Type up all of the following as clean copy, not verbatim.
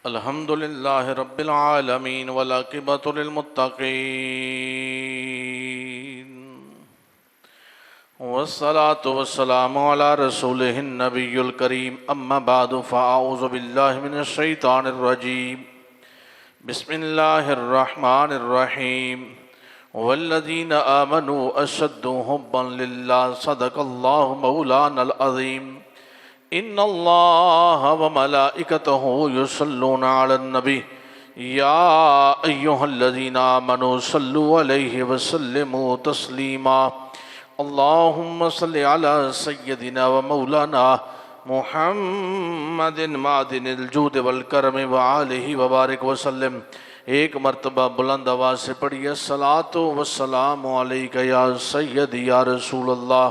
अल्हम्दुलिल्लाहि रब्बिल आलमीन वल आक़िबतु लिल मुत्तक़ीन वस्सलातु वस्सलामु अला रसूलिहिन नबिय्युल करीम अम्मा बादु फ़अऊज़ु बिल्लाहि मिनश शैतानिर रजीम बिस्मिल्लाहिर रहमानिर रहीम वल्लज़ीना आमनू अशद्दु हुब्बन लिल्लाह सदक़ल्लाहु मौलानल अज़ीम इन्नल्लाह व मलाइकतहु युसल्लूना अलन नबी या अय्युहल्लज़ीना आमनू सल्लु अलैहि व सल्लिमू तस्लीमा अल्लाहुम्मा सल्लि अला सय्यदिना व मौलाना मुहम्मदिन मादिनिल जूद वल करम व आलिहि व बारिक व सल्लिम। एक मर्तबा बुलंद आवाज़ से पढ़िए सलातो व सलामु अलैका या सय्यदी या रसूलल्लाह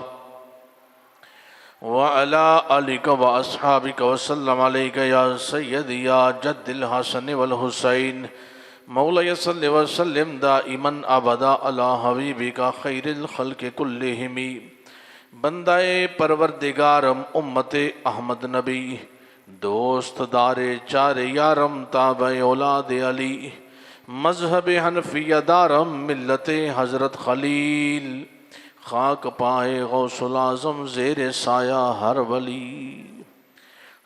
व अला आलिका व अस्हाबिका व सल्लम अलैका या सय्यदी या जद्दिल हसन वल हुसैन मौला सल्लि व सल्लिम दाइमन अबदा अला हबीबिका खैरिल खल्क़ि कुल्लिहिम। बंदाए परवरदिगारम उम्मते अहमद नबी दोस्त दारे चारे यारम ताबे औलाद अली मजहब हनफिया दारम मिल्लते हज़रत खलील खाक पाए गौसुल आज़म ज़ेर साया हर वली।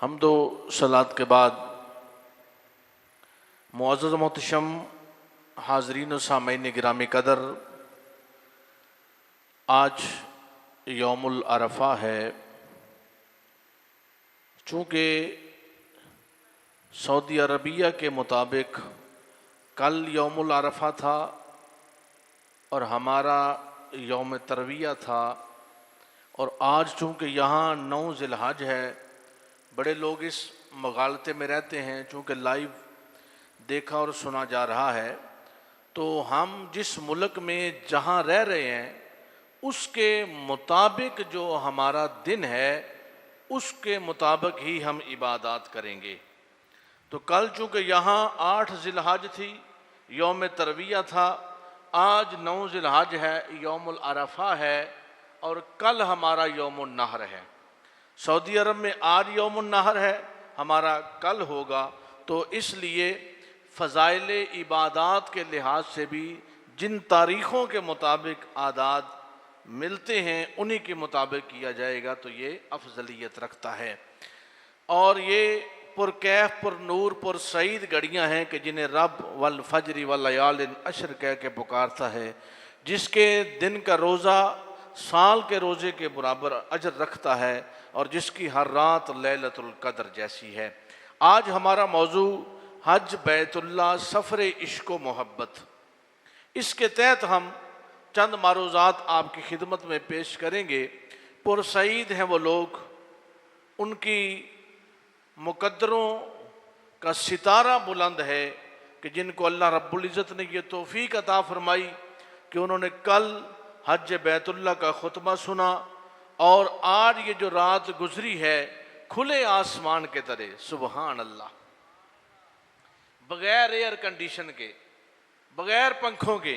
हम दो सलात के बाद मुअज़्ज़ज़ मोहतशम हाज़रीन व सामईन गिरामी कदर, आज यौमुल अरफ़ा है। चूँकि सऊदी अरबिया के मुताबिक कल यौमुल अरफ़ा था और हमारा यौम तरविया था, और आज चूँकि यहाँ 9 ज़िलहज है, बड़े लोग इस मगालते में रहते हैं। चूँकि लाइव देखा और सुना जा रहा है, तो हम जिस मुल्क में जहाँ रह रहे हैं उसके मुताबिक जो हमारा दिन है उसके मुताबिक ही हम इबादत करेंगे। तो कल चूँकि यहाँ 8 ज़िलहज थी, यौम तरविया था, आज 9 ज़िलहज है, यौमुल अरफ़ा है, और कल हमारा यौमुन नहर है। सऊदी अरब में आज यौमुन नहर है, हमारा कल होगा। तो इसलिए फ़ज़ाइल इबादात के लिहाज से भी जिन तारीख़ों के मुताबिक आदात मिलते हैं उन्हीं के मुताबिक किया जाएगा, तो ये अफजलियत रखता है। और ये पुरकैफ पुरनूर पुरसईद घड़ियाँ हैं कि जिन्हें रब वल फजरी वल लयालिन अशर कह के पुकारता है, जिसके दिन का रोज़ा साल के रोज़े के बराबर अजर रखता है और जिसकी हर रात लैलतुल कद्र जैसी है। आज हमारा मौजू हज बैतुल्लाह सफ़र इश्क व मोहब्बत। इसके तहत हम चंद मारूज़ात आपकी खिदमत में पेश करेंगे। पुरसईद हैं वो लोग, उनकी मुकद्दरों का सितारा बुलंद है कि जिनको अल्लाह रब्बुल इज़्ज़त ने ये तौफ़ीक अता फरमाई कि उन्होंने कल हज बैतुल्लाह का खुतबा सुना, और आज ये जो रात गुजरी है खुले आसमान के तरह, सुबहान अल्लाह, बग़ैर एयर कंडीशन के, बग़ैर पंखों के,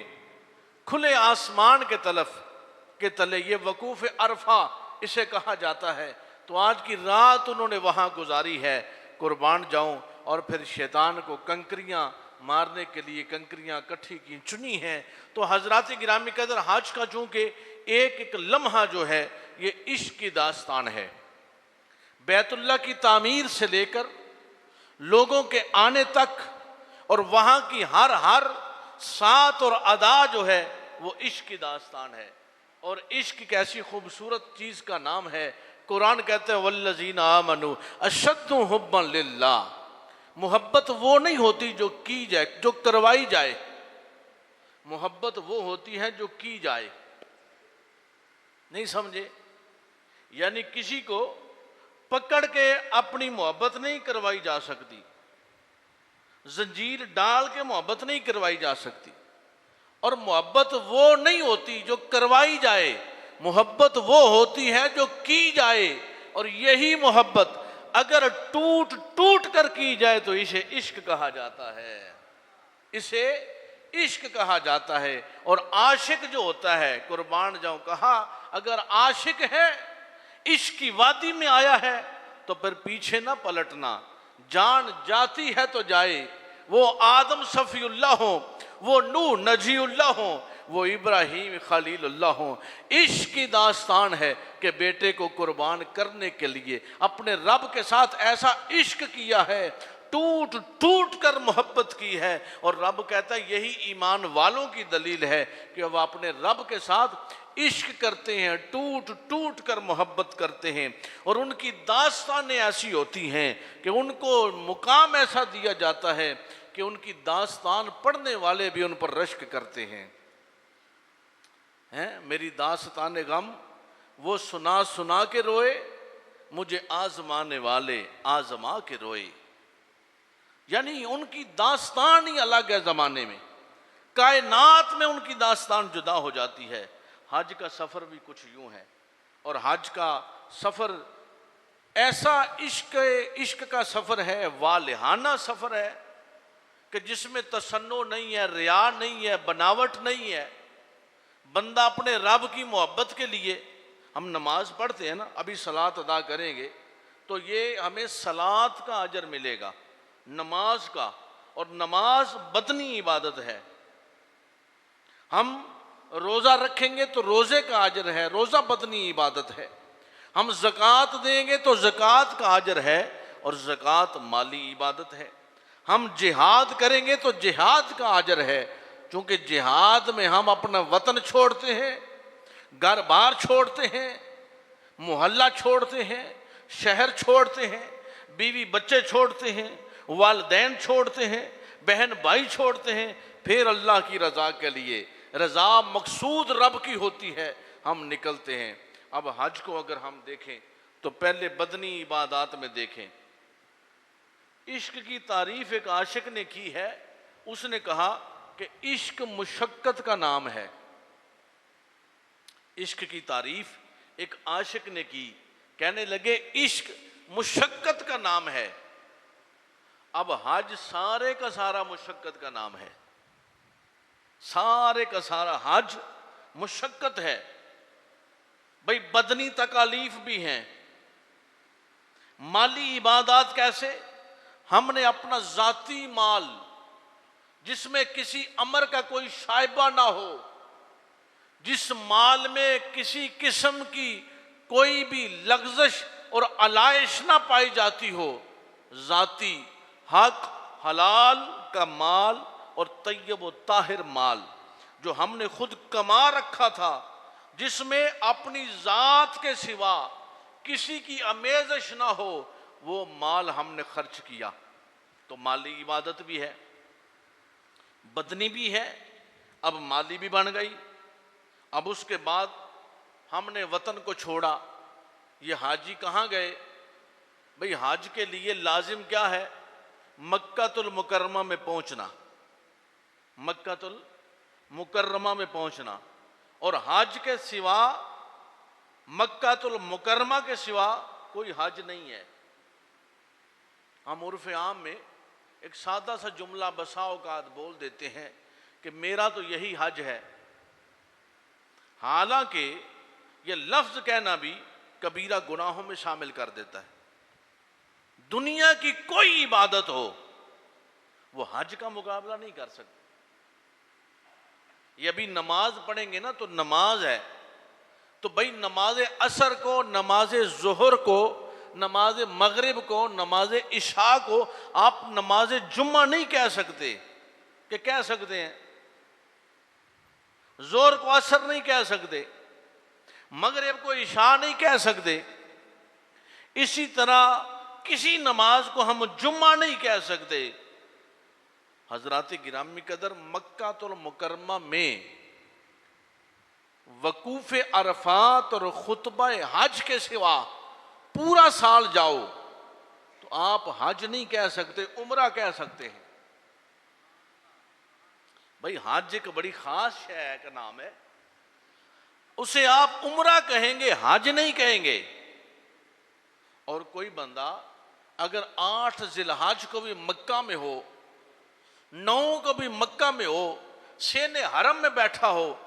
खुले आसमान के तले ये वकूफ़ अरफा इसे कहा जाता है। तो आज की रात उन्होंने वहाँ गुजारी है, कुर्बान जाऊँ। और फिर शैतान को कंकरियाँ मारने के लिए कंकरियाँ इकट्ठी की चुनी हैं। तो हज़रात गिरामी कदर, हज का चूँकि एक एक लम्हा जो है ये इश्क की दास्तान है। बैतुल्लाह की तामीर से लेकर लोगों के आने तक और वहाँ की हर सात और अदा जो है वो इश्क की दास्तान है। और इश्क एक ऐसी खूबसूरत चीज़ का नाम है। कुरान कहते हैं वल्लज़ीना आमनू अशद्दु हुब्बन लिल्लाह। मोहब्बत वो नहीं होती जो की जाए, जो करवाई जाए। मोहब्बत वो होती है जो की जाए। नहीं समझे? यानी किसी को पकड़ के अपनी मोहब्बत नहीं करवाई जा सकती, जंजीर डाल के मोहब्बत नहीं करवाई जा सकती। और मोहब्बत वो नहीं होती जो करवाई जाए, मोहब्बत वो होती है जो की जाए। और यही मोहब्बत अगर टूट टूट कर की जाए तो इसे इश्क कहा जाता है, इसे इश्क कहा जाता है। और आशिक जो होता है, कुर्बान जाऊं, कहा अगर आशिक है, इश्क की वादी में आया है, तो फिर पीछे ना पलटना। जान जाती है तो जाए, वो आदम सफ़ीउल्लाह हो, वो नूह नजीउल्लाह हो, वो इब्राहीम खलीलुल्लाह हो। इश्क की दास्तान है कि बेटे को कुर्बान करने के लिए अपने रब के साथ ऐसा इश्क किया है, टूट टूट कर मोहब्बत की है। और रब कहता है यही ईमान वालों की दलील है कि वह अपने रब के साथ इश्क करते हैं, टूट टूट कर मोहब्बत करते हैं। और उनकी दास्तानें ऐसी होती हैं कि उनको मुकाम ऐसा दिया जाता है कि उनकी दास्तान पढ़ने वाले भी उन पर रश्क करते हैं। मेरी दास्तान गम वो सुना सुना के रोए, मुझे आजमाने वाले आजमा के रोए। यानी उनकी दास्तान ही अलग है ज़माने में, कायनात में उनकी दास्तान जुदा हो जाती है। हज का सफ़र भी कुछ यूं है, और हज का सफ़र ऐसा इश्क का सफ़र है, वालिहाना सफ़र है कि जिसमें तसन्नो नहीं है, रिया नहीं है, बनावट नहीं है। बंदा अपने रब की मोहब्बत के लिए, हम नमाज पढ़ते हैं ना, अभी सलात अदा करेंगे तो ये हमें सलात का अजर मिलेगा, नमाज का। और नमाज बदनी इबादत है। हम रोज़ा रखेंगे तो रोज़े का अजर है, रोज़ा बदनी इबादत है। हम ज़कात देंगे तो ज़कात का अजर है, और ज़कात माली इबादत है। हम जिहाद करेंगे तो जिहाद का अजर है, क्योंकि जिहाद में हम अपना वतन छोड़ते हैं, घर बार छोड़ते हैं, मोहल्ला छोड़ते हैं, शहर छोड़ते हैं, बीवी बच्चे छोड़ते हैं, वालिदैन छोड़ते हैं, बहन भाई छोड़ते हैं, फिर अल्लाह की रज़ा के लिए, रज़ा मकसूद रब की होती है, हम निकलते हैं। अब हज को अगर हम देखें तो पहले बदनी इबादत में देखें। इश्क की तारीफ एक आशिक ने की है, उसने कहा कि इश्क मुशक्कत का नाम है। इश्क की तारीफ एक आशिक ने की, कहने लगे इश्क मुशक्कत का नाम है। अब हज सारे का सारा मुशक्कत का नाम है, सारे का सारा हज मुशक्कत है। भाई बदनी तकालीफ भी हैं, माली इबादत कैसे? हमने अपना जाती माल जिसमें किसी अमर का कोई शायबा ना हो, जिस माल में किसी किस्म की कोई भी लग्जश और अलाइश ना पाई जाती हो, जाती हक हलाल का माल और तय्यब व ताहिर माल जो हमने खुद कमा रखा था, जिसमें अपनी जात के सिवा किसी की अमेजश ना हो, वो माल हमने खर्च किया। तो माली इबादत भी है, बदनी भी है, अब माली भी बन गई। अब उसके बाद हमने वतन को छोड़ा। ये हाजी कहाँ गए? भाई हज के लिए लाजिम क्या है? मक्कातुल मुकर्रमा में पहुंचना, मक्कातुल मुकर्रमा में पहुंचना। और हज के सिवा, मक्कातुल मुकर्रमा के सिवा कोई हज नहीं है। हम उर्फ आम में एक सादा सा जुमला बसा औकात बोल देते हैं कि मेरा तो यही हज है। हालांकि ये लफ्ज कहना भी कबीरा गुनाहों में शामिल कर देता है। दुनिया की कोई इबादत हो, वो हज का मुकाबला नहीं कर सकती। ये अभी नमाज पढ़ेंगे ना, तो नमाज है तो भाई नमाज असर को, नमाज जोहर को, नमाज मगरिब को, नमाज इशा को आप नमाज जुम्मा नहीं कह सकते। कि कह सकते हैं? जोहर को असर नहीं कह सकते, मगरिब को इशा नहीं कह सकते। इसी तरह किसी नमाज को हम जुम्मा नहीं कह सकते। हजरात गिरामी कदर, मक्कातुल मुकर्रमा में वकूफ अरफात और खुतबा हज के सिवा पूरा साल जाओ तो आप हज नहीं कह सकते, उम्रा कह सकते हैं। भाई हज एक बड़ी खास शय का नाम है, उसे आप उम्रा कहेंगे, हज नहीं कहेंगे। और कोई बंदा अगर 8 जिलहज को भी मक्का में हो, 9 को भी मक्का में हो, सेने हरम में बैठा हो,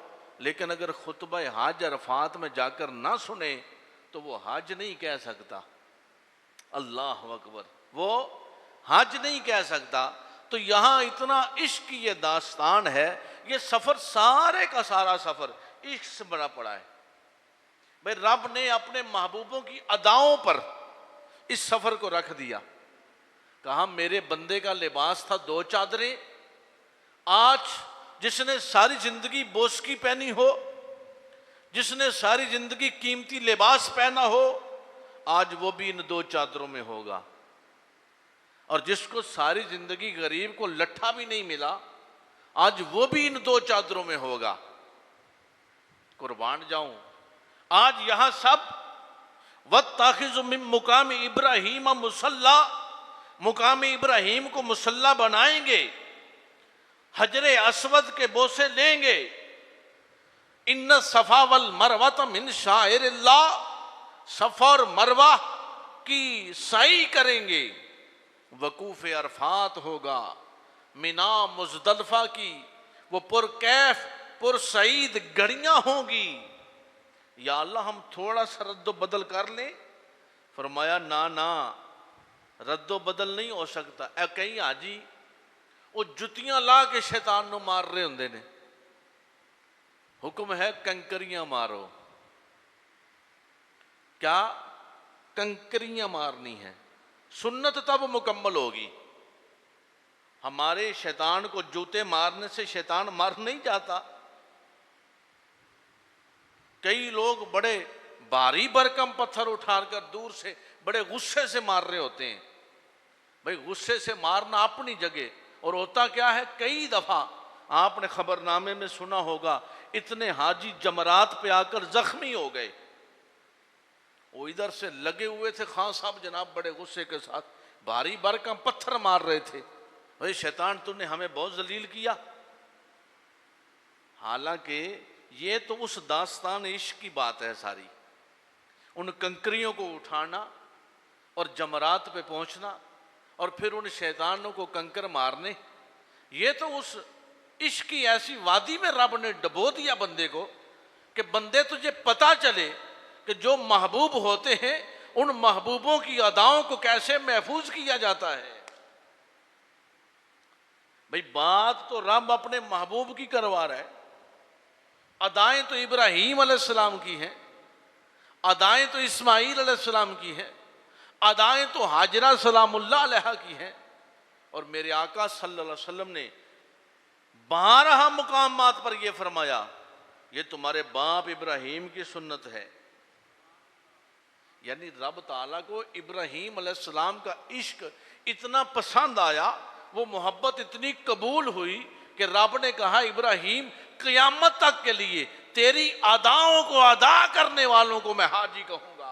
लेकिन अगर खुतबा हज अरफात में जाकर ना सुने तो वो हज नहीं कह सकता। अल्लाह अकबर। वो हज नहीं कह सकता, तो यहां इतना इश्क की ये दास्तान है। ये सफर सारे का सारा सफर इश्क से बड़ा पड़ा है। भाई रब ने अपने महबूबों की अदाओं पर इस सफर को रख दिया। कहा मेरे बंदे का लिबास था 2 चादरें, आज जिसने सारी जिंदगी बोस की पहनी हो, जिसने सारी जिंदगी कीमती लिबास पहना हो, आज वो भी इन 2 चादरों में होगा। और जिसको सारी जिंदगी गरीब को लट्ठा भी नहीं मिला, आज वो भी इन 2 चादरों में होगा। कुर्बान जाऊं, आज यहां सब वत्ताखिज़ु मिन मुकाम इब्राहीम मुसल्ला, मुकाम इब्राहीम को मुसल्ला बनाएंगे, हजरे अस्वद के बोसे लेंगे। इन्न सफा वल मरवा मिन शाइरिल्लाह, सफा और मरवा की साई करेंगे। वकूफ अरफात होगा, मिना मुजदलफा की वो पुरकैफ पुरसईद घड़ियां होंगी। या अल्लाह हम थोड़ा सा रद्दो बदल कर लें? फरमाया ना ना, रद्दो बदल नहीं हो सकता। ए कई हाजी वो जुतियां ला के शैतान नु मार रहे होंदे ने, हुक्म है कंकरियां मारो। क्या कंकरियां मारनी है? सुन्नत तब मुकम्मल होगी। हमारे शैतान को जूते मारने से शैतान मर नहीं जाता। कई लोग बड़े भारी भरकम पत्थर उठाकर दूर से बड़े गुस्से से मार रहे होते हैं। भाई गुस्से से मारना अपनी जगह, और होता क्या है, कई दफा आपने खबरनामे में सुना होगा, इतने हाजी जमरात पे आकर जख्मी हो गए। वो इधर से लगे हुए थे, खान साहब जनाब बड़े गुस्से के साथ भारी भरकम पत्थर मार रहे थे। भाई शैतान तूने हमें बहुत जलील किया। हालांकि ये तो उस दास्तान इश्क की बात है सारी। उन कंकरियों को उठाना और जमरात पे पहुंचना और फिर उन शैतानों को कंकर मारने, ये तो उस इश्क की ऐसी वादी में रब ने डबो दिया बंदे को कि बंदे तुझे पता चले कि जो महबूब होते हैं उन महबूबों की अदाओं को कैसे महफूज किया जाता है। भाई बात तो रब अपने महबूब की करवा रहा है। अदाएं तो इब्राहीम अलैहिस्सलाम की हैं, अदाएं तो इस्माईल अलैहिस्सलाम की हैं, अदाएं तो हाजरा सलामुल्लाह अलैहा की हैं। और मेरे आका सल्लल्लाहु अलैहि वसल्लम ने 12 मुकामात पर यह फरमाया, ये तुम्हारे बाप इब्राहीम की सुन्नत है। यानी रब ताला को इब्राहीम अलैहिस्सलाम का इश्क इतना पसंद आया, वो मोहब्बत इतनी कबूल हुई कि रब ने कहा इब्राहीम क़यामत तक के लिए तेरी अदाओं को अदा करने वालों को मैं हाजी कहूंगा।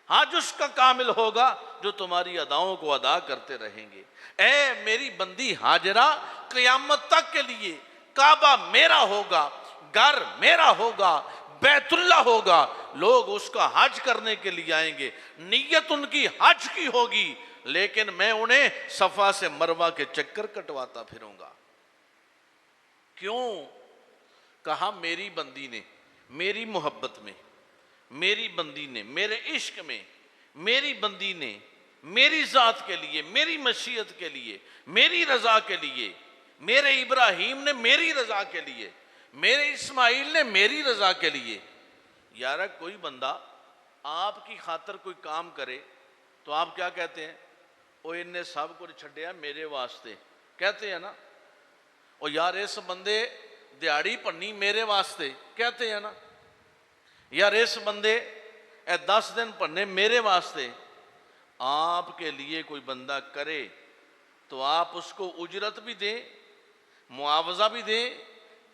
हाज उसका कामिल होगा जो तुम्हारी अदाओं को अदा करते रहेंगे। ए मेरी बंदी हाजरा, क़यामत तक के लिए काबा मेरा होगा, घर मेरा होगा, बैतुल्ला होगा, लोग उसका हज करने के लिए आएंगे, नीयत उनकी हज की होगी, लेकिन मैं उन्हें सफा से मरवा के चक्कर कटवाता फिरूंगा। क्यों? कहा मेरी बंदी ने मेरी मोहब्बत में, मेरी बंदी ने मेरे इश्क में, मेरी बंदी ने मेरी जात के लिए, मेरी मशीयत के लिए, मेरी रजा के लिए, मेरे इब्राहीम ने मेरी रजा के लिए, मेरे इस्माइल ने मेरी रजा के लिए। यार कोई बंदा आपकी खातर कोई काम करे तो आप क्या कहते हैं? ओ इन्हें सब कुछ छड्या मेरे वास्ते, कहते हैं ना। ओ यार इस बंदे दिहाड़ी भन्नी मेरे वास्ते, कहते हैं ना। यार इस बंदे 10 दिन भन्ने मेरे वास्ते। आपके लिए कोई बंदा करे तो आप उसको उजरत भी दें, मुआवजा भी दें,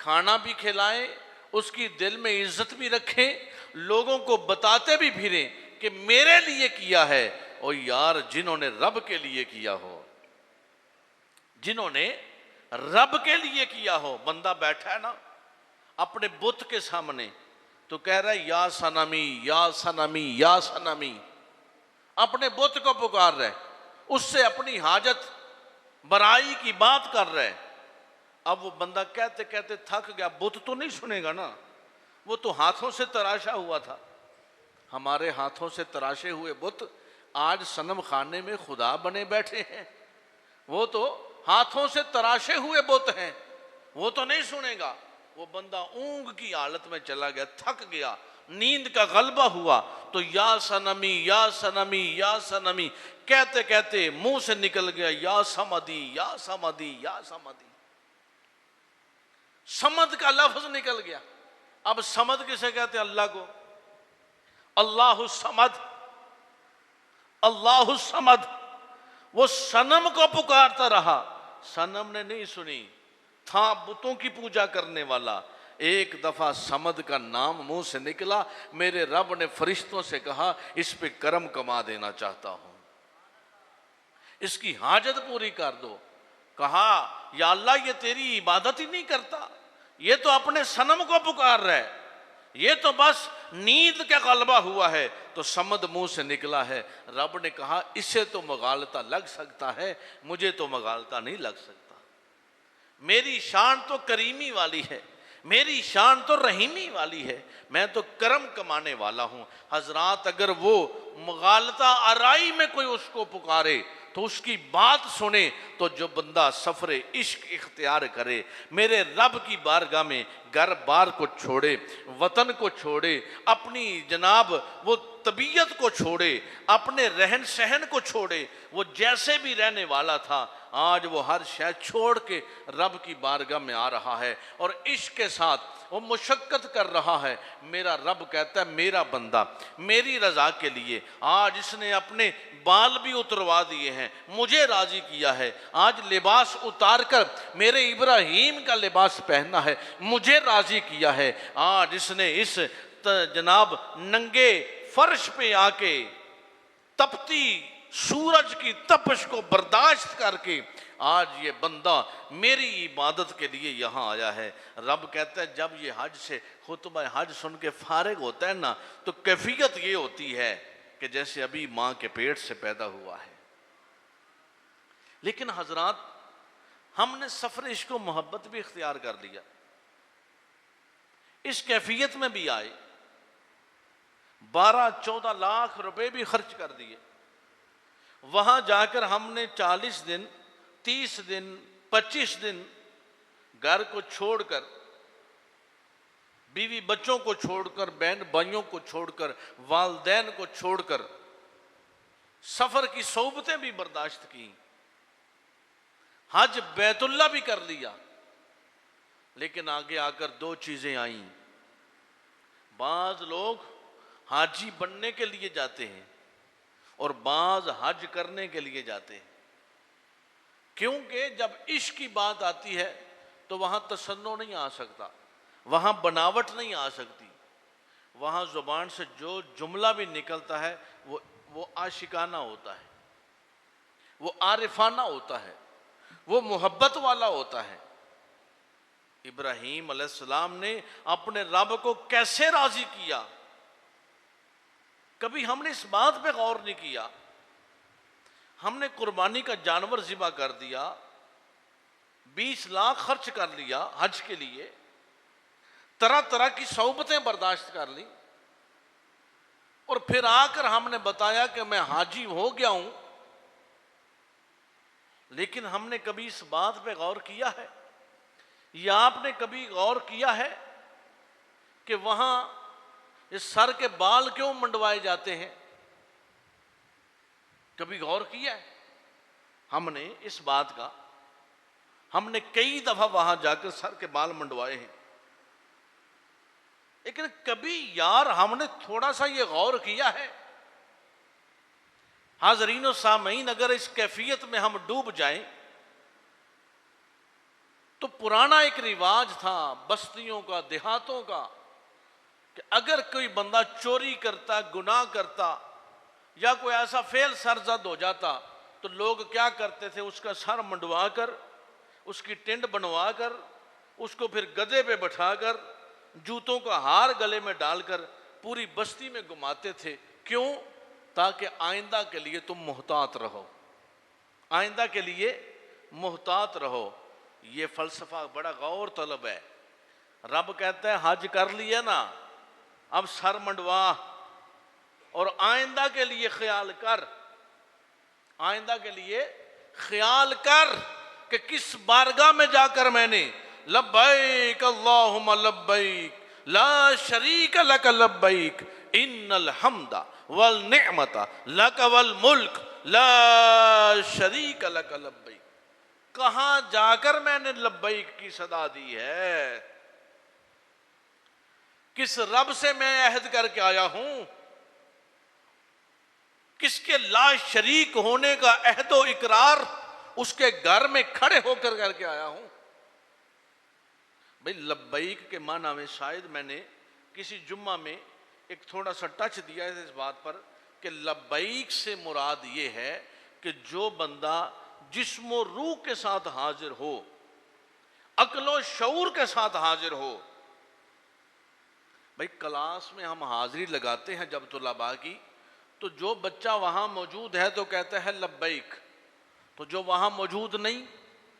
खाना भी खिलाएं, उसकी दिल में इज्जत भी रखें, लोगों को बताते भी फिरें कि मेरे लिए किया है। और यार जिन्होंने रब के लिए किया हो, जिन्होंने रब के लिए किया हो, बंदा बैठा है ना अपने बुत के सामने तो कह रहा है या सनमी या सनमी या सनमी, अपने बुत को पुकार रहा है, उससे अपनी हाजत बराई की बात कर रहा है। अब वो बंदा कहते कहते थक गया, बुत तो नहीं सुनेगा ना, वो तो हाथों से तराशा हुआ था। हमारे हाथों से तराशे हुए बुत आज सनम खाने में खुदा बने बैठे हैं। वो तो हाथों से तराशे हुए बुत हैं, वो तो नहीं सुनेगा। वो बंदा ऊंग की हालत में चला गया, थक गया, नींद का गलबा हुआ तो या सनमी या सनमी या सनमी कहते कहते मुंह से निकल गया या समदी या समदी या समदी। समद का लफ्ज निकल गया। अब समद किसे कहते हैं? अल्लाह को। अल्लाहु समद, अल्लाहु समद। वो सनम को पुकारता रहा, सनम ने नहीं सुनी। था बुतों की पूजा करने वाला। एक दफा समद का नाम मुंह से निकला, मेरे रब ने फरिश्तों से कहा इस पे करम कमा देना चाहता हूं, इसकी हाजत पूरी कर दो। कहा या अल्लाह ये तेरी इबादत ही नहीं करता, ये तो अपने सनम को पुकार रहा है, ये तो बस नींद का गलबा हुआ है। तो समद मुंह से निकला है। रब ने कहा इससे तो मगालता लग सकता है, मुझे तो मगालता नहीं लग सकता। मेरी शान तो करीमी वाली है, मेरी शान तो रहीमी वाली है, मैं तो करम कमाने वाला हूं। हजरात अगर वो मगालता आराई में कोई उसको पुकारे तो उसकी बात सुने, तो जो बंदा सफरे इश्क इख्तियार करे, मेरे रब की बारगाह में घर बार को छोड़े, वतन को छोड़े, अपनी जनाब वो तबीयत को छोड़े, अपने रहन सहन को छोड़े, वो जैसे भी रहने वाला था आज वो हर शय छोड़ के रब की बारगाह में आ रहा है और इश्क के साथ वो मुशक्कत कर रहा है। मेरा रब कहता है मेरा बंदा मेरी रजा के लिए आज इसने अपने बाल भी उतरवा दिए हैं, मुझे राजी किया है। आज लिबास उतार कर मेरे इब्राहीम का लिबास पहनना है, मुझे राजी किया है। आज इसने इस जनाब नंगे फर्श पे आके तपती सूरज की तपश को बर्दाश्त करके आज ये बंदा मेरी इबादत के लिए यहाँ आया है। रब कहता है जब ये हज से खुतबा हज सुन के फारिग होता है ना, तो कैफियत ये होती है कि जैसे अभी माँ के पेट से पैदा हुआ है। लेकिन हजरात हमने सफर इश्क व मोहब्बत भी इख्तियार कर लिया, इस कैफियत में भी आए, 12-14 लाख रुपए भी खर्च कर दिए। वहां जाकर हमने 40 दिन 30 दिन 25 दिन घर को छोड़कर, बीवी बच्चों को छोड़कर, बहन भाइयों को छोड़कर, वालदैन को छोड़कर सफर की सोबतें भी बर्दाश्त की, हज बैतुल्ला भी कर लिया। लेकिन आगे आकर दो चीजें आईं। बाज लोग हाजी बनने के लिए जाते हैं और बाज हज करने के लिए जाते हैं, क्योंकि जब इश्क की बात आती है तो वहां तसन्नो नहीं आ सकता, वहां बनावट नहीं आ सकती, वहां जुबान से जो जुमला भी निकलता है वो आशिकाना होता है, वो आरिफाना होता है, वो मोहब्बत वाला होता है। इब्राहीम अलैहिस्सलाम ने अपने रब को कैसे राजी किया, कभी हमने इस बात पे गौर नहीं किया। हमने कुर्बानी का जानवर ज़िबा कर दिया, 20 लाख खर्च कर लिया हज के लिए, तरह तरह की सोबतें बर्दाश्त कर ली और फिर आकर हमने बताया कि मैं हाजी हो गया हूं। लेकिन हमने कभी इस बात पे गौर किया है या आपने कभी गौर किया है कि वहां इस सर के बाल क्यों मंडवाए जाते हैं? कभी गौर किया है हमने इस बात का? हमने कई दफा वहां जाकर सर के बाल मंडवाए हैं, लेकिन कभी यार हमने थोड़ा सा ये गौर किया है? हाजरीन और सामीन, अगर इस कैफियत में हम डूब जाएं तो पुराना एक रिवाज था बस्तियों का, देहातों का, कि अगर कोई बंदा चोरी करता, गुनाह करता या कोई ऐसा फेल सरजद हो जाता तो लोग क्या करते थे, उसका सर मंडवा कर, उसकी टिंड बनवा कर, उसको फिर गधे पे बैठाकर, जूतों का हार गले में डालकर पूरी बस्ती में घुमाते थे। क्यों? ताकि आइंदा के लिए तुम मोहतात रहो, आइंदा के लिए मोहतात रहो। ये फलसफा बड़ा गौर तलब है। रब कहता है हज कर लिया ना, अब सर मंडवा और आइंदा के लिए ख्याल कर आइंदा के लिए ख्याल कर कि किस बारगाह में जाकर मैंने लब्बैक अल्लाहुम्मा लब्बैक ला शरीक लक लब्बैक इन्नल हम्दा वल निअमता लक वल मुल्क ला शरीक लक लब्बैक। कहां जाकर मैंने लब्बैक की सदा दी है? किस रब से मैं अहद करके आया हूं? किसके ला शरीक होने का अहदो इकरार उसके घर में खड़े होकर करके आया हूं? भाई लब्बैक के माना में शायद मैंने किसी जुम्मा में एक थोड़ा सा टच दिया है इस बात पर कि लब्बैक से मुराद ये है कि जो बंदा जिस्मो रूह के साथ हाजिर हो, अक्लो शऊर के साथ हाजिर हो। भाई क्लास में हम हाजिरी लगाते हैं जब तुलबा की, तो जो बच्चा वहां मौजूद है तो कहता है लब्बैक, तो जो वहां मौजूद नहीं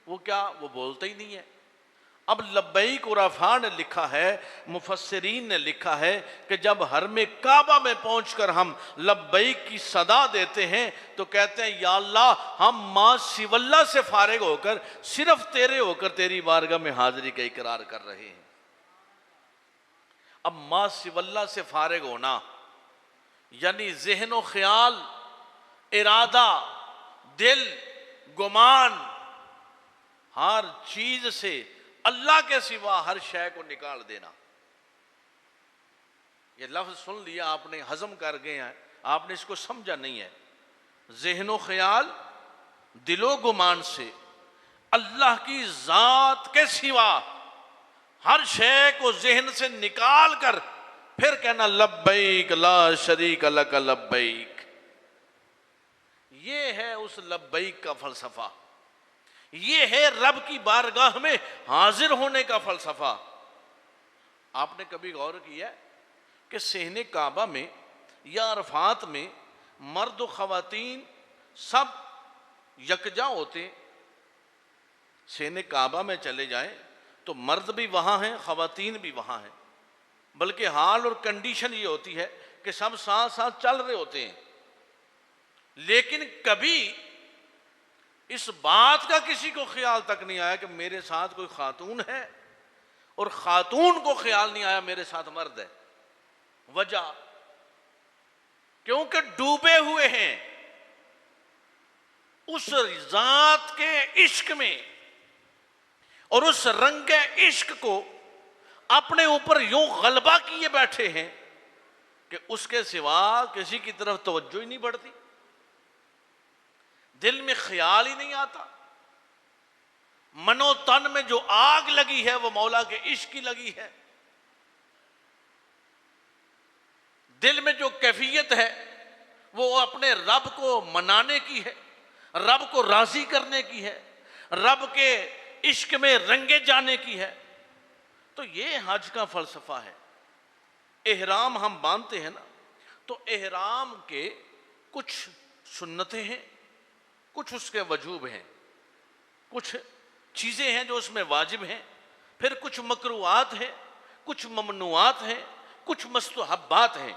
वो क्या, वो बोलता ही नहीं है। अब लब्बैक उराफा ने लिखा है, मुफस्सिरीन ने लिखा है कि जब हरम काबा में पहुंचकर हम लब्बैक की सदा देते हैं तो कहते हैं या अल्लाह, हम मां सिवल्ला से फारिग होकर सिर्फ तेरे होकर तेरी बारगाह में हाजिरी का इकरार कर रहे हैं। अब मां सिवल्ला से फारिग होना यानी ज़हन ख्याल, इरादा, दिल, गुमान, हर चीज से अल्लाह के सिवा हर शय को निकाल देना। ये लफ्ज सुन लिया आपने, हजम कर गए हैं, आपने इसको समझा नहीं है। ज़हन ख्याल, दिलो गुमान से अल्लाह की जात के सिवा हर शय को जहन से निकाल कर फिर कहना लब्बैक ला शरीक लक लब्बैक। ये है उस लब्बैक का फलसफा, ये है रब की बारगाह में हाजिर होने का फलसफा। आपने कभी गौर किया कि सहने काबा में या अरफात में मर्द व ख़वातीन सब यकजा होते? सहने काबा में चले जाएं तो मर्द भी वहाँ हैं, ख़वातीन भी वहाँ हैं, बल्कि हाल और कंडीशन ये होती है कि सब साथ साथ चल रहे होते हैं। लेकिन कभी इस बात का किसी को ख्याल तक नहीं आया कि मेरे साथ कोई खातून है, और खातून को ख्याल नहीं आया मेरे साथ मर्द है। वजह क्योंकि डूबे हुए हैं उस जात के इश्क में, और उस रंग इश्क को अपने ऊपर यूं गलबा किए बैठे हैं कि उसके सिवा किसी की तरफ तवज्जो ही नहीं बढ़ती, दिल में ख्याल ही नहीं आता। मनो तन में जो आग लगी है वो मौला के इश्क की लगी है। दिल में जो कैफियत है वो अपने रब को मनाने की है, रब को राजी करने की है, रब के इश्क में रंगे जाने की है। तो ये हज का फलसफा है। एहराम हम बांधते हैं ना, तो एहराम के कुछ सुन्नतें हैं, कुछ उसके वजूब हैं, कुछ चीज़ें हैं जो उसमें वाजिब हैं, फिर कुछ मकरूआत हैं, कुछ ममनुआत हैं, कुछ मस्तहब्बात हैं।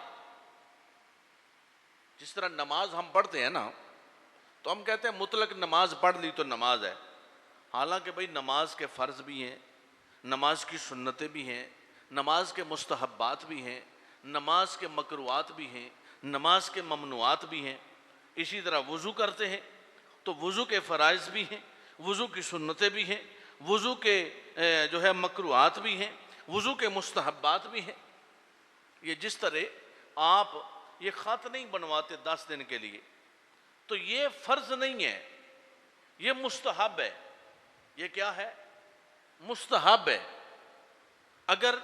जिस तरह नमाज हम पढ़ते हैं ना, तो हम कहते हैं मुतलक नमाज पढ़ ली तो नमाज है। हालांकि भाई नमाज के फ़र्ज़ भी हैं, नमाज की सुन्नतें भी हैं, नमाज के मुस्तहब्बात भी हैं, नमाज के मकरूआत भी हैं, नमाज के ममनुआत भी हैं। इसी तरह वज़ू करते हैं तो वज़ू के फ़राइज़ भी हैं, वज़ू की सुन्नतें भी हैं, वज़ू के जो है मकरूआत भी हैं, वज़ू के मुस्तहब्बात भी हैं। ये जिस तरह आप ये ख़त नहीं बनवाते 10 दिन के लिए, तो ये फ़र्ज़ नहीं है, ये मुस्तहब है। ये क्या है? मुस्तहब है। अगर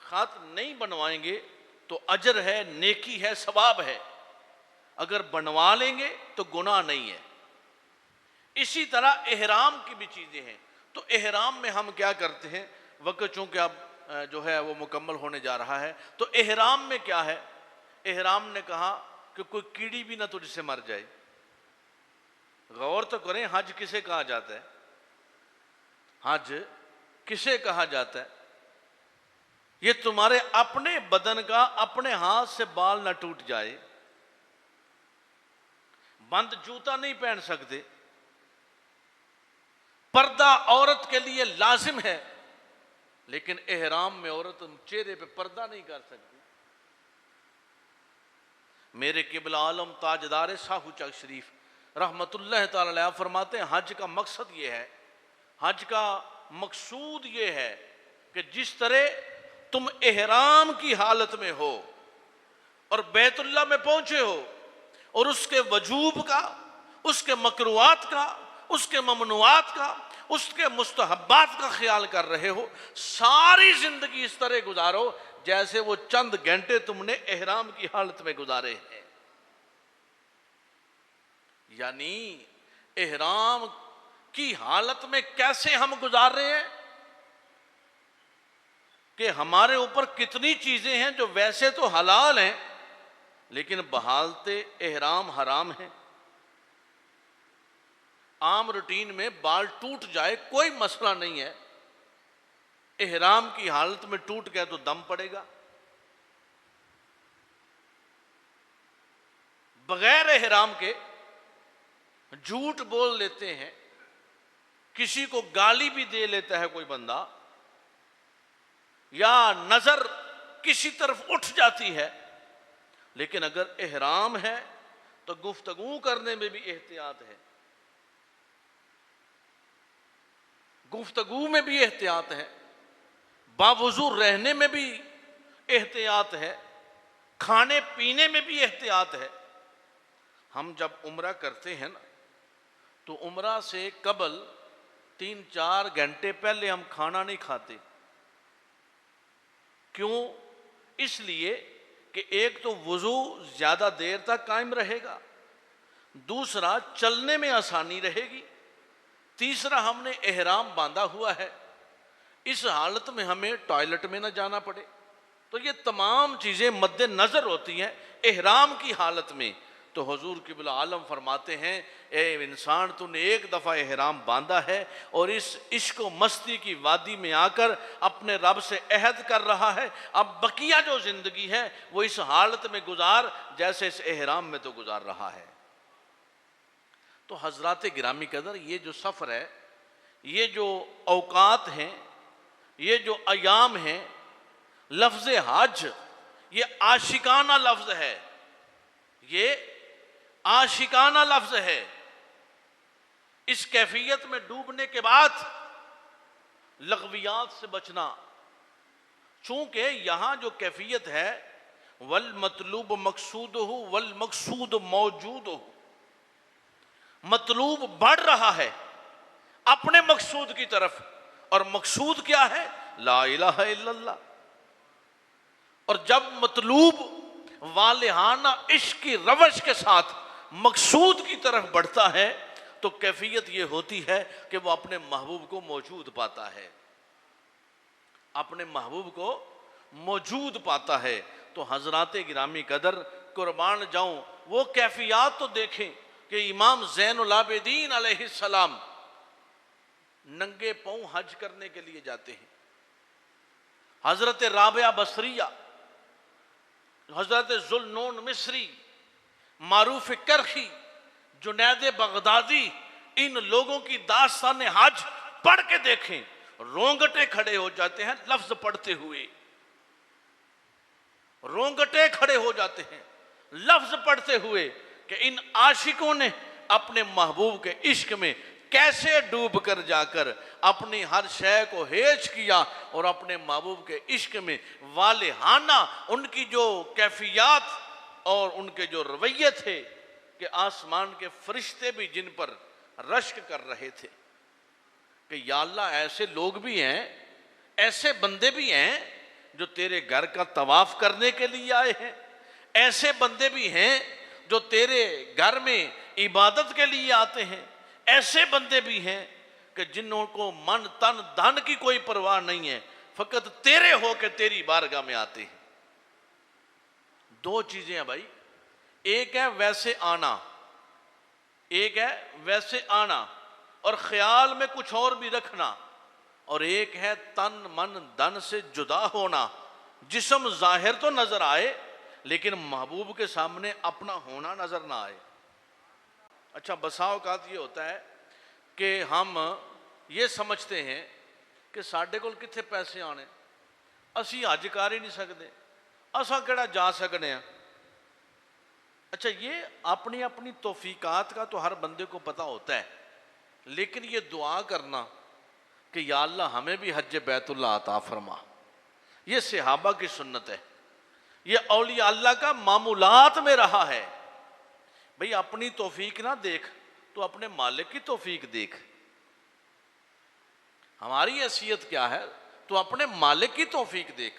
ख़त नहीं बनवाएंगे तो अजर है, नेकी है, सवाब है। अगर बनवा लेंगे तो गुनाह नहीं है। इसी तरह एहराम की भी चीज़ें हैं। तो एहराम में हम क्या करते हैं, वक्त चूँकि अब जो है वो मुकम्मल होने जा रहा है, तो एहराम में क्या है? एहराम ने कहा कि कोई कीड़ी भी ना तुझसे मर जाए। गौर तो करें, हज किसे कहा जाता है? हज किसे कहा जाता है? ये तुम्हारे अपने बदन का अपने हाथ से बाल ना टूट जाए, बंद जूता नहीं पहन सकते। पर्दा औरत के लिए लाजिम है, लेकिन एहराम में औरत चेहरे पे पर्दा नहीं कर सकती। मेरे किबला आलम ताजदार साहू चक शरीफ रहमतुल्लाह ताला अलैह फरमाते हैं, हज का मकसद ये है, हज का मकसूद ये है कि जिस तरह तुम एहराम की हालत में हो और बैतुल्लाह में पहुंचे हो और उसके वजूब का, उसके मकरूआत का, उसके ममनुआत का, उसके मुस्तहब्बात का ख्याल कर रहे हो, सारी जिंदगी इस तरह गुजारो जैसे वो चंद घंटे तुमने एहराम की हालत में गुजारे हैं। यानी एहराम की हालत में कैसे हम गुजार रहे हैं कि हमारे ऊपर कितनी चीजें हैं जो वैसे तो हलाल हैं लेकिन बहालते एहराम हराम है। आम रूटीन में बाल टूट जाए कोई मसला नहीं है, एहराम की हालत में टूट गया तो दम पड़ेगा। बगैर एहराम के झूठ बोल लेते हैं, किसी को गाली भी दे लेता है कोई बंदा, या नजर किसी तरफ उठ जाती है, लेकिन अगर एहराम है तो गुफ्तगू करने में भी एहतियात है, गुफ्तगू में भी एहतियात है, बावजू रहने में भी एहतियात है, खाने पीने में भी एहतियात है। हम जब उम्रा करते हैं ना, तो उम्रा से कबल 3-4 घंटे पहले हम खाना नहीं खाते। क्यों? इसलिए कि एक तो वुजू ज्यादा देर तक कायम रहेगा, दूसरा चलने में आसानी रहेगी, तीसरा हमने एहराम बांधा हुआ है, इस हालत में हमें टॉयलेट में ना जाना पड़े। तो ये तमाम चीजें मद्देनजर होती हैं एहराम की हालत में। तो हुजूर किबला आलम फरमाते हैं, ए इंसान तूने एक दफ़ा एहराम बांधा है और इस इश्क व मस्ती की वादी में आकर अपने रब से अहद कर रहा है, अब बकिया जो ज़िंदगी है वो इस हालत में गुजार जैसे इस एहराम में तो गुजार रहा है। तो हजरात गिरामी कदर, ये जो सफ़र है, ये जो औकात हैं, ये जो अयाम हैं, लफ्ज़ हज ये आशिकाना लफ्ज़ है, ये आशिकाना लफ्ज है। इस कैफियत में डूबने के बाद लगवियात से बचना, चूंकि यहां जो कैफियत है वल मतलूब मकसूद हो वल मकसूद मौजूद हो, मतलूब बढ़ रहा है अपने मकसूद की तरफ, और मकसूद क्या है? ला इलाहा इल्लल्लाह। और जब मतलूब वालिहाना इश्क की रवश के साथ मकसूद की तरफ बढ़ता है तो कैफियत यह होती है कि वह अपने महबूब को मौजूद पाता है, अपने महबूब को मौजूद पाता है। तो हजराते गिरामी कदर, कुर्बान जाऊं वो कैफियत तो देखें कि इमाम ज़ैनुल आबिदीन अलैहिस्सलाम नंगे पांव हज करने के लिए जाते हैं। हजरत राबिया बसरिया, हजरत जुल्नून मिस्री, मारूफ करखी, जुनैद बगदादी, इन लोगों की दास्तान हज पढ़ के देखें, रोंगटे खड़े हो जाते हैं लफ्ज पढ़ते हुए, रोंगटे खड़े हो जाते हैं लफ्ज पढ़ते हुए कि इन आशिकों ने अपने महबूब के इश्क में कैसे डूब कर जाकर अपनी हर शय को हेज किया और अपने महबूब के इश्क में वालिहाना उनकी जो कैफियत और उनके जो रवैये थे कि आसमान के फरिश्ते भी जिन पर रश्क कर रहे थे कि या अल्लाह, ऐसे लोग भी हैं, ऐसे बंदे भी हैं जो तेरे घर का तवाफ करने के लिए आए हैं, ऐसे बंदे भी हैं जो तेरे घर में इबादत के लिए आते हैं, ऐसे बंदे भी हैं कि जिन्हों को मन तन धन की कोई परवाह नहीं है, फकत तेरे हो के तेरी बारगाह में आते हैं। दो चीजें हैं भाई, एक है वैसे आना, एक है वैसे आना और ख्याल में कुछ और भी रखना, और एक है तन मन धन से जुदा होना। जिस्म जाहिर तो नजर आए लेकिन महबूब के सामने अपना होना नजर ना आए। अच्छा, बसा औकात ये होता है कि हम ये समझते हैं कि साढ़े कोल कित्थे पैसे आने, असी हज कर ही नहीं सकते, असा केड़ा जा सकने हैं। अच्छा, ये अपनी अपनी तौफीकात का तो हर बंदे को पता होता है, लेकिन ये दुआ करना कि या अल्लाह हमें भी हज बैतुल्लाह अता फरमा, ये सहाबा की सुन्नत है, ये औलिया अल्लाह का मामूलात में रहा है। भाई अपनी तौफीक ना देख, तो अपने मालिक की तौफीक देख। हमारी हैसियत क्या है, तो अपने मालिक की तौफीक देख।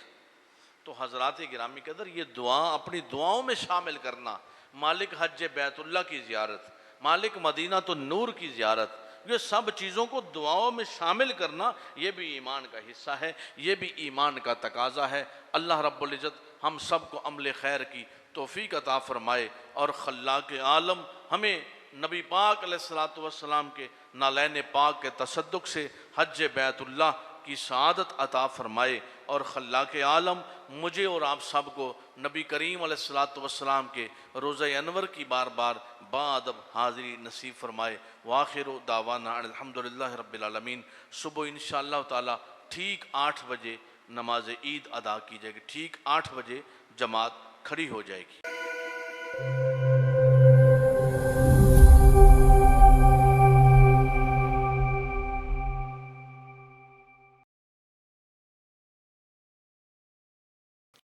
तो हजरात गिरामी के अंदर ये दुआ अपनी दुआओं में शामिल करना, मालिक हज बैतुल्लाह की ज़ियारत, मालिक मदीना तो नूर की ज़ियारत, ये सब चीज़ों को दुआओं में शामिल करना, ये भी ईमान का हिस्सा है, ये भी ईमान का तकाजा है। अल्लाह रब्बुल इज़्ज़त हम सब को अमल खैर की तौफीक अता फरमाए और खल्लाक आलम हमें नबी पाक अलैहिस्सलातु वस्सलाम के नालैन पाक के तसद्दुक से हज बैतुल्लाह की सआदत अता फरमाए और खल्लाक आलम मुझे और आप सब को नबी करीम अलैहिस्सलातु वस्सलाम के रोज़ा अनवर की बार बार बाअदब हाज़िरी नसीब फरमाए। वाखिरु दावाना अल्हम्दुलिल्लाहि रब्बिल आलमीन। सुबह इंशाअल्लाह ताला ठीक 8 बजे नमाज ईद अदा की जाएगी, ठीक 8 बजे जमात खड़ी हो जाएगी।